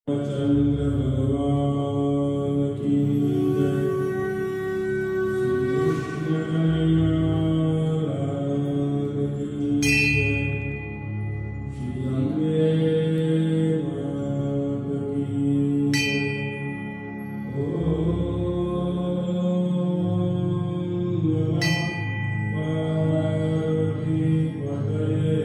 चंद्र भगवान की जय। श्री कृष्ण कन्हैया लाल की जय। श्री अम्बे मात की जय। ओम नमः पार्वती पतये।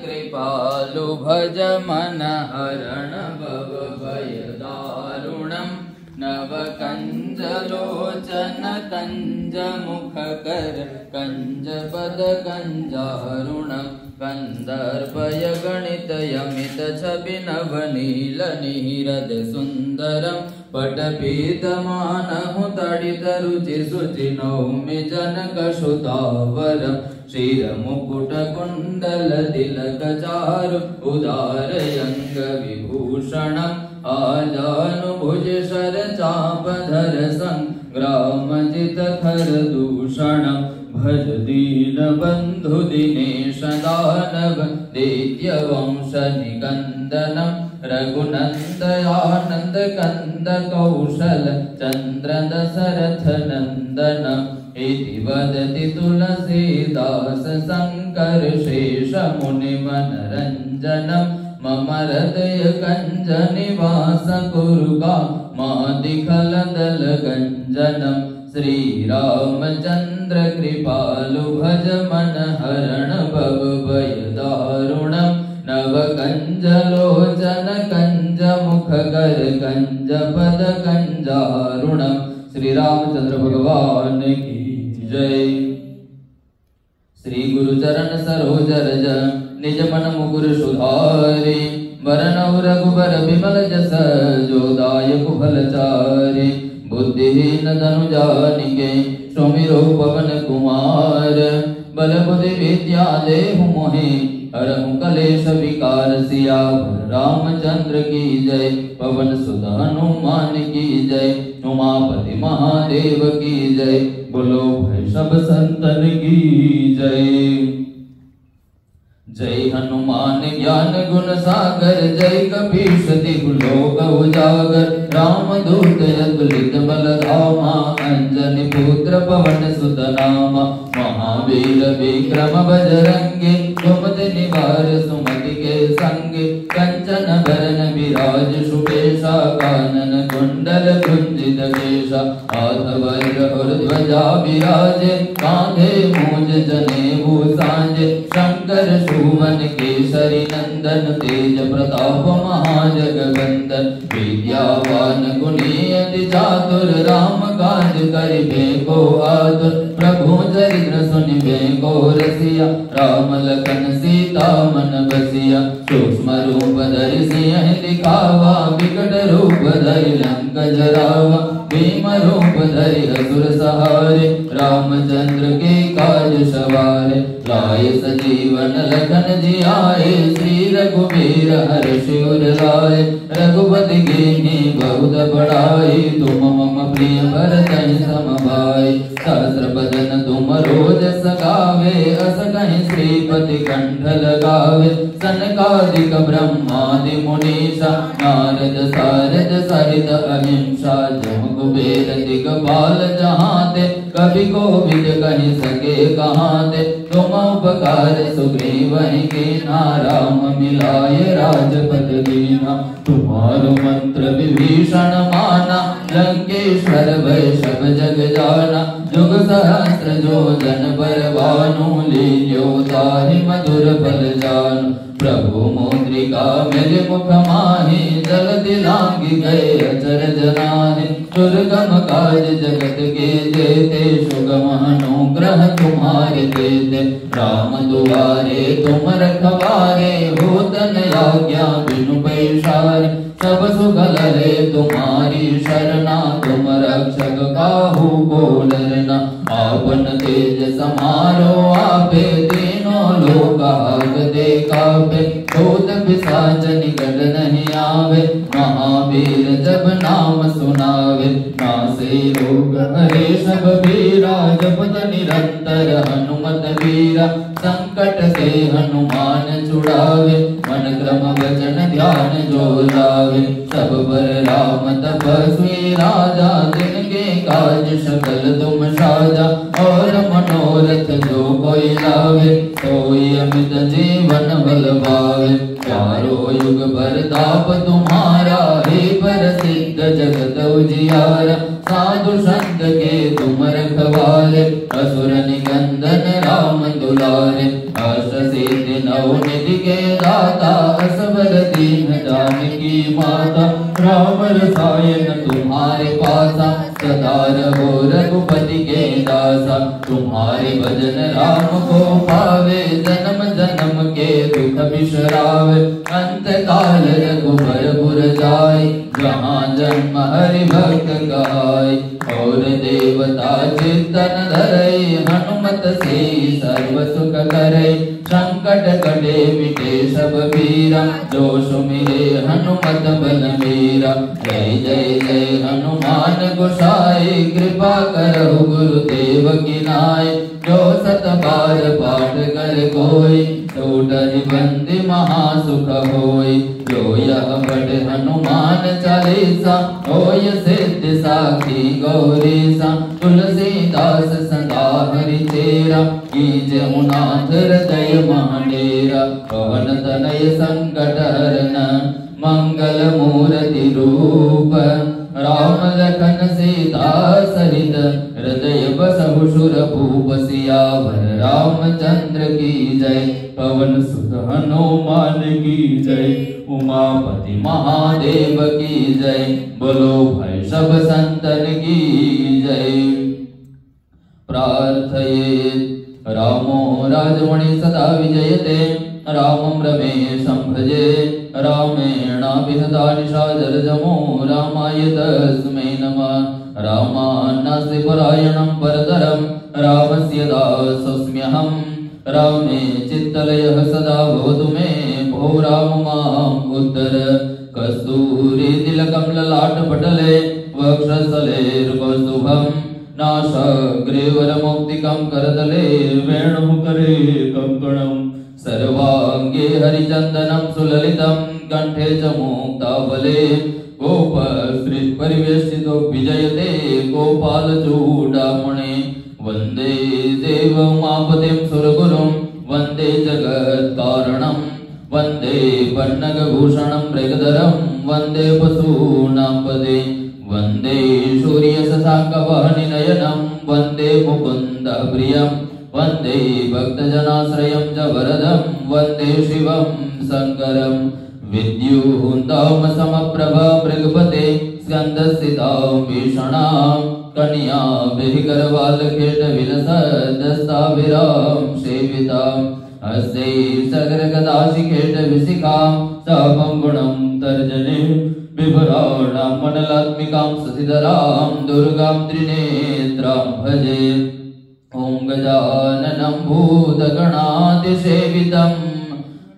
कृपालु भज मन हरण भव भय दारुणम नव कंज लोचन कंज मुख कर कंज पद कंजारुणम कंदर्पय गणित यमित छवि नव नील नीरद सुंदरम पटपीत मानहु तडित रुचि शुचि नौमि जनक सुतावरम श्रीर मुकुट कुंडल तिलक चारु उदार अंग विभूषणम आजानुभुज शर चाप धर संग्राम जित खर दूषणम भज दीन बंधु दिनेश दानव दैत्य वंश निकंदनम रघुनंद आनंद कंद कौशल चंद्र दशरथ नंदनम इति वदति तुलसीदास शंकर शेष मुनि मनरंजनम मम हृदय कंज निवास कुरुगा मादिखल दल गंजनम श्री रामचंद्र कृपालु भज मन हरण भव भय दारुणम नव कंज लोचन कंज मुख कर कंज पद कंजारुणम। श्री रामचंद्र भगवान की जय। श्री गुरु चरण सरोज रज निज मन मुकुर सुधारे वरनौ रघुबर विमल जस जो दायक फलचारे बुद्धिहीन तनु जानिके सुमिरो पवन कुमार बल बुद्धि विद्या देहु मोहि हरहु कलेश विकार सियावर रामचंद्र की जय। पवन सुत हनुमान की जय। उमापति महादेव की जय। बोलो भाई सब संतन की जय। जय हनुमान ज्ञान गुण सागर जय कपीश तिहु लोक उजागर राम दूत अतुलित बल धामा अंजनी पुत्र पवन सुत नामा महावीर विक्रम बजरंगी सुमति निवार सुमति के संगे कंचन बरन विराज सुकेशा कानन कुंडल कुंजित केशा हाथ वज्र और ध्वजा विराजे कांधे मूंज जनेऊ सांजे शंकर सुवन केसरी नंदन तेज प्रताप महाजगवंदन विद्यावान गुणी अति चातुर राम काज करिबे को आतुर प्रभु चरित्र सुनिबे को रसिया राम लखन सीता मन बसिया सूक्ष्म रूप धरि सिंह दिखावा विकट रूप धरि लंक जरावा भीम रूप धरि असुर सहारे रामचंद्र के काज सवारे लाए सजीवन लखन जियाए श्री रघुवीर हर्षि उर लाए रघुपति कीन्ही बहुत बड़ाई तुम मम प्रिय भरतहि सम भाई सहस्र बदन तुम रोज सगावे अस कहीं श्रीपति कंठ लगावे सनकादिक ब्रह्मादि मुनीषा नारद सारद सहित अहिंसा जम कुबेर दिगपाल जहाते कवि कोविद कहीं सके कहाते तुम उपकार सुग्रीव के नाराम मिलाए राजपद दीना तुम्हारो मंत्र विभीषण माना लंकेश्वर भय सब जग जाना जुग सहस्र जो जन पर भानु लील्यो ताहि मधुर फल जानु प्रभु मुद्रिका मेरे मुख माहि जगति लांघि गए अचरज नाहि दुर्गम काज जगत के जेते सुगम अनुग्रह तुम्हारे देते राम दुआरे तुम रखवारे होतन आज्ञा बिनु पैसारे सब सुगल रे तुम्हारी शरणा तुम रक्षक काहू को डरना आपन तेज समारो आपे तीनों लोक हाकते कापे भूत पिशाच निकट नहीं आवे महावीर जब नाम सुनावे नासे रोग हरे सब वीरा जपत निरंतर हनुमत वीरा संकट से हनुमान छुड़ावे मन क्रम वचन ध्यान जो लावे सब पर राम तपस्वी राजा जिनके काज सकल तुम साजा और मनोरथ जो कोई लावे सोई अमित जीवन बल पावे चारों युग परताप तुम्हारा हे प्रसिद्ध जगत उजियारा साधु संत के तुम रखवारे असुर निकंदन राम दुलारे अष्ट सिद्धि नव निधि के दाता असबर दीन जानकी माता राम रसायन तुम्हारे पासा सदा रहो रघुपति के दासा तुम्हारे भजन राम को पावे जन्म जन्म के दुख बिसरावे अंत काल रघुबर पुर जाय जहाँ जन्म हरि भक्त गाय और देवता चित्तन धरे हनुमत से सर्व सुख करे संकट कटे मिटे सब पीरा जो सुमिरे हनुमत बल मेरा जय जय जय हनुमान गोसाई कृपा करहु गुरुदेव की नाय जो सत बार पाठ कर कोई टूटहि बंदी महासुख होय जो यह पढ़े हनुमान चालीसा होय सिद्धि साखी गौरीसा तुलसीदास सदा हरि चेरा कीजहु नाथ हृदय महाडेरा पवन तनय संकट हरन मंगल मूर्ति रूप राम लखन सीता सहित हृदय बसहु सुरभूप सियावर रामचंद्र की जय पवन सुत हनुमान की जय उमापति महादेव की जय बोलो भाई सब संतन की जय प्रार्थयेत् रामो राजमणि सदा विजयते रामं रमेशं भजे रामेणाभिहता निशा जलजमो रामाय तस्मै नमः रामान्नास्ति परायणं परतरं रामस्य दासोऽस्म्यहं रामे चित्तलयः सदा भवतु मे भो राम माम् उद्धर कस्तूरी तिलकं ललाटपटले वक्षस्थलेर्कौस्तुभं नासाग्रेवरमौक्तिकं करतले वेणुकरे कङ्कणं सर्वांगे हरिचन्दनं सुललितं कंठे च मुक्तावले गोपस्त्रीः परिवेष्टितो विजयते गोपालचूडामणे वन्दे देवमापतिं सुरगुरुं वन्दे जगत्कारणं वन्दे पन्नगभूषणं मृगधरं वन्दे पशूनां पदे वन्दे सूर्यशशाङ्कवहनिनयनं वन्दे मुकुन्दप्रियम् वन्दे भक्तजनाश्रयं च वरदं वन्दे शिवं शङ्करं विद्युन्तामसमप्रभा मृगपते स्कन्दस्थितां भीषणां कन्याभिः करवालखेटविलसदस्ताभिरां सेवितां हस्ते सगरगदाशिखेटविशिखां सापं गुणं तर्जने बिभराणां मनलात्मिकां सतिधरां दुर्गां त्रिनेत्रां भजे ॐ गजाननं भूतगणातिसेवितं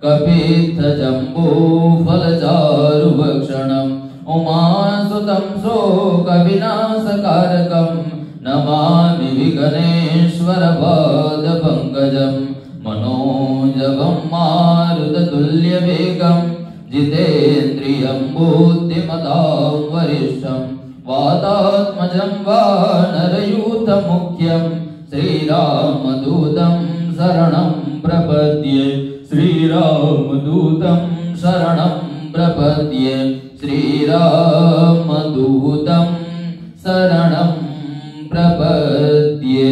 कपित्थजम्बूफलचारुभक्षणम् उमासुतं शोकविनाशकारकं नमामि विघ्नेश्वरपादपङ्कजं मनोजवं मारुततुल्यवेगं जितेन्द्रियं बुद्धिमतां वरिष्ठं वातात्मजं वानरयूथमुख्यं श्रीरामदूतं शरणं प्रपद्ये श्रीरामदूतं शरणं प्रपद्ये श्रीरामदूतं शरणं प्रपद्ये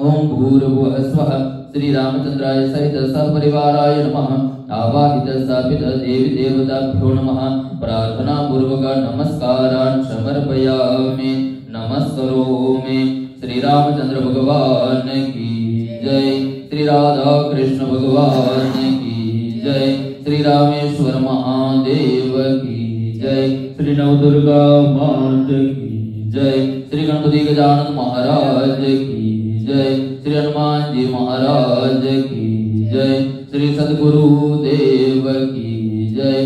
ओम भूर्भुवः स्वः श्रीरामचंद्राय सहित सपरिवाराय नमः आवाहित स्थापित देवी देवताभ्यो नमः प्रार्थना पूर्वक नमस्कारान् समर्पयामि नमस्करोमि श्री रामचंद्र भगवान की जय श्री राधा कृष्ण भगवान की जय श्री रामेश्वर महादेव की जय श्री नवदुर्गा मात की जय श्री गणपति गजानन महाराज की जय श्री हनुमान जी महाराज की जय श्री सद्गुरु देव की जय